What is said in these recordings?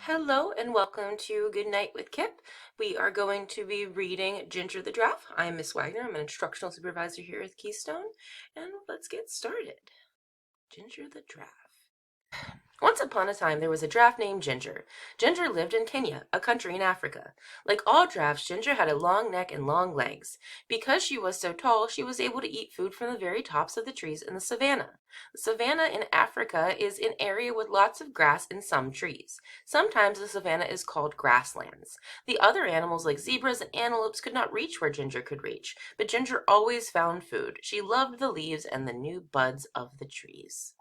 Hello and welcome to Goodnight with Kip. We are going to be reading Ginger the Giraffe. I'm Miss Wagner. I'm an instructional supervisor here at Keystone. And let's get started. Ginger the Giraffe. Once upon a time, there was a giraffe named Ginger. Ginger lived in Kenya, a country in Africa. Like all giraffes, Ginger had a long neck and long legs. Because she was so tall, she was able to eat food from the very tops of the trees in the savannah. The savannah in Africa is an area with lots of grass and some trees. Sometimes the savannah is called grasslands. The other animals like zebras and antelopes could not reach where Ginger could reach, but Ginger always found food. She loved the leaves and the new buds of the trees.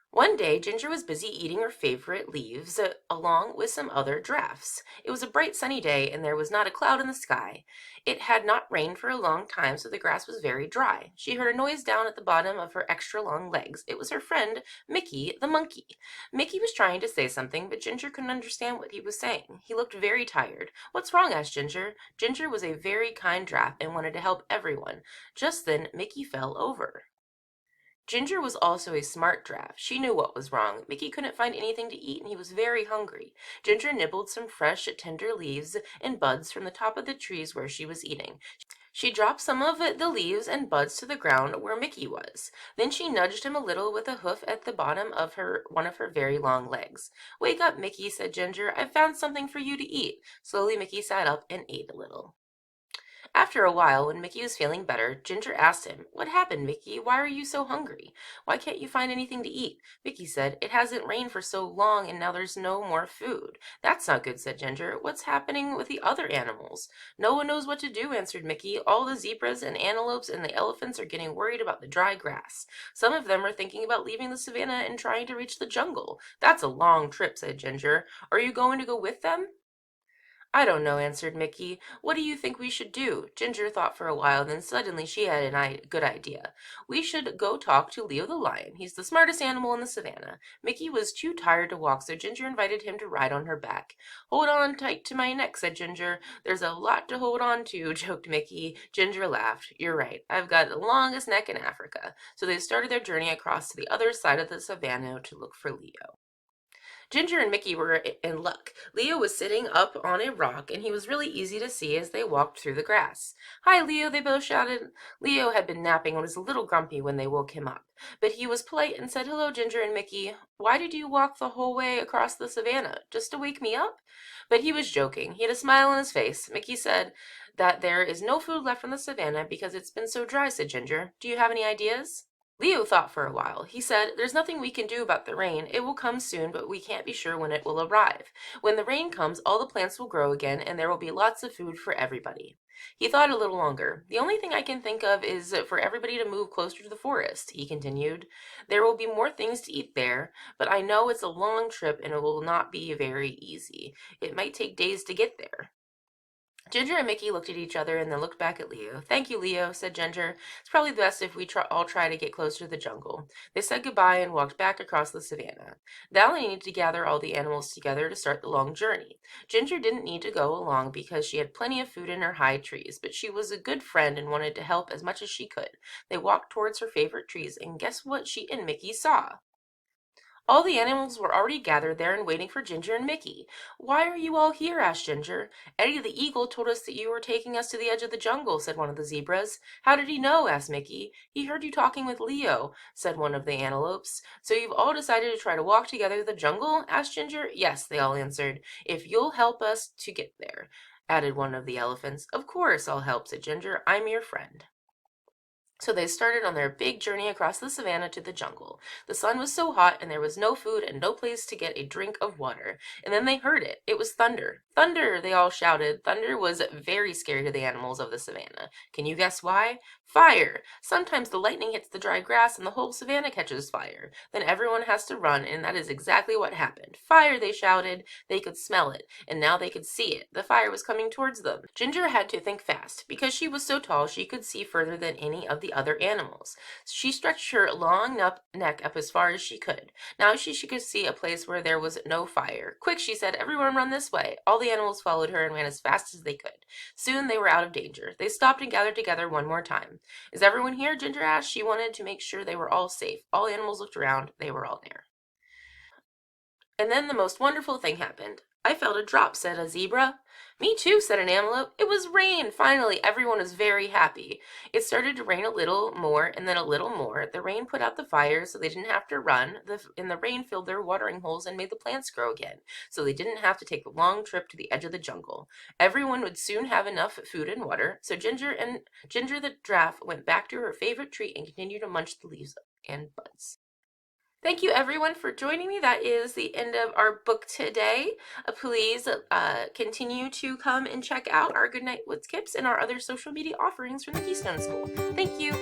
One day, Ginger was busy eating her favorite leaves along with some other giraffes. It was a bright sunny day and there was not a cloud in the sky. It had not rained for a long time, so the grass was very dry. She heard a noise down at the bottom of her extra long legs. It was her friend, Mickey the monkey. Mickey was trying to say something, but Ginger couldn't understand what he was saying. He looked very tired. "What's wrong?" asked Ginger. Ginger was a very kind giraffe and wanted to help everyone. Just then, Mickey fell over. Ginger was also a smart giraffe. She knew what was wrong. Mickey couldn't find anything to eat and he was very hungry. Ginger nibbled some fresh, tender leaves and buds from the top of the trees where she was eating. She dropped some of the leaves and buds to the ground where Mickey was. Then she nudged him a little with a hoof at the bottom of one of her very long legs. "Wake up, Mickey," said Ginger. "I've found something for you to eat." Slowly Mickey sat up and ate a little. After a while, when Mickey was feeling better, Ginger asked him, "What happened, Mickey? Why are you so hungry? Why can't you find anything to eat?" Mickey said, "It hasn't rained for so long and now there's no more food." "That's not good," said Ginger. "What's happening with the other animals?" "No one knows what to do," answered Mickey. "All the zebras and antelopes and the elephants are getting worried about the dry grass. Some of them are thinking about leaving the savannah and trying to reach the jungle." "That's a long trip," said Ginger. "Are you going to go with them?" "I don't know," answered Mickey. "What do you think we should do?" Ginger thought for a while, then suddenly she had a good idea. "We should go talk to Leo the lion. He's the smartest animal in the savannah." Mickey was too tired to walk, so Ginger invited him to ride on her back. "Hold on tight to my neck," said Ginger. "There's a lot to hold on to," joked Mickey. Ginger laughed. "You're right. I've got the longest neck in Africa." So they started their journey across to the other side of the savannah to look for Leo. Ginger and Mickey were in luck. Leo was sitting up on a rock, and he was really easy to see as they walked through the grass. "Hi, Leo," they both shouted. Leo had been napping and was a little grumpy when they woke him up. But he was polite and said, "Hello, Ginger and Mickey. Why did you walk the whole way across the savannah? Just to wake me up?" But he was joking. He had a smile on his face. Mickey said that there is no food left in the savannah because it's been so dry, said Ginger. "Do you have any ideas?" Leo thought for a while. He said, "There's nothing we can do about the rain. It will come soon, but we can't be sure when it will arrive. When the rain comes, all the plants will grow again, and there will be lots of food for everybody." He thought a little longer. "The only thing I can think of is for everybody to move closer to the forest," he continued. "There will be more things to eat there, but I know it's a long trip and it will not be very easy. It might take days to get there." Ginger and Mickey looked at each other and then looked back at Leo. "Thank you, Leo," said Ginger. "It's probably best if we all try to get closer to the jungle." They said goodbye and walked back across the savannah. Now they needed to gather all the animals together to start the long journey. Ginger didn't need to go along because she had plenty of food in her high trees, but she was a good friend and wanted to help as much as she could. They walked towards her favorite trees, and guess what she and Mickey saw? All the animals were already gathered there and waiting for Ginger and Mickey. "Why are you all here?" asked Ginger. "Eddie the Eagle told us that you were taking us to the edge of the jungle," said one of the zebras. "How did he know?" asked Mickey. "He heard you talking with Leo," said one of the antelopes. "So you've all decided to try to walk together to the jungle?" asked Ginger. "Yes," they all answered. "If you'll help us to get there," added one of the elephants. "Of course I'll help," said Ginger. "I'm your friend." So they started on their big journey across the savannah to the jungle. The sun was so hot, and there was no food and no place to get a drink of water. And then they heard it. It was thunder. "Thunder!" they all shouted. Thunder was very scary to the animals of the savannah. Can you guess why? Fire! Sometimes the lightning hits the dry grass and the whole savannah catches fire. Then everyone has to run, and that is exactly what happened. "Fire!" they shouted. They could smell it, and now they could see it. The fire was coming towards them. Ginger had to think fast. Because she was so tall, she could see further than any of the other animals. She stretched her long neck up as far as she could. Now she could see a place where there was no fire. "Quick," she said, "everyone run this way." All the animals followed her and ran as fast as they could. Soon they were out of danger. They stopped and gathered together one more time. "Is everyone here?" Ginger asked. She wanted to make sure they were all safe. All animals looked around. They were all there. And then the most wonderful thing happened. I felt a drop, said a zebra. Me too, said an antelope. It was rain. Finally, everyone was very happy. It started to rain a little more and then a little more. The rain put out the fires so they didn't have to run, and the rain filled their watering holes and made the plants grow again, so they didn't have to take the long trip to the edge of the jungle. Everyone would soon have enough food and water, so Ginger the Giraffe went back to her favorite tree and continued to munch the leaves and buds. Thank you everyone for joining me. That is the end of our book today. Please continue to come and check out our Goodnight with Kips and our other social media offerings from the Keystone School. Thank you.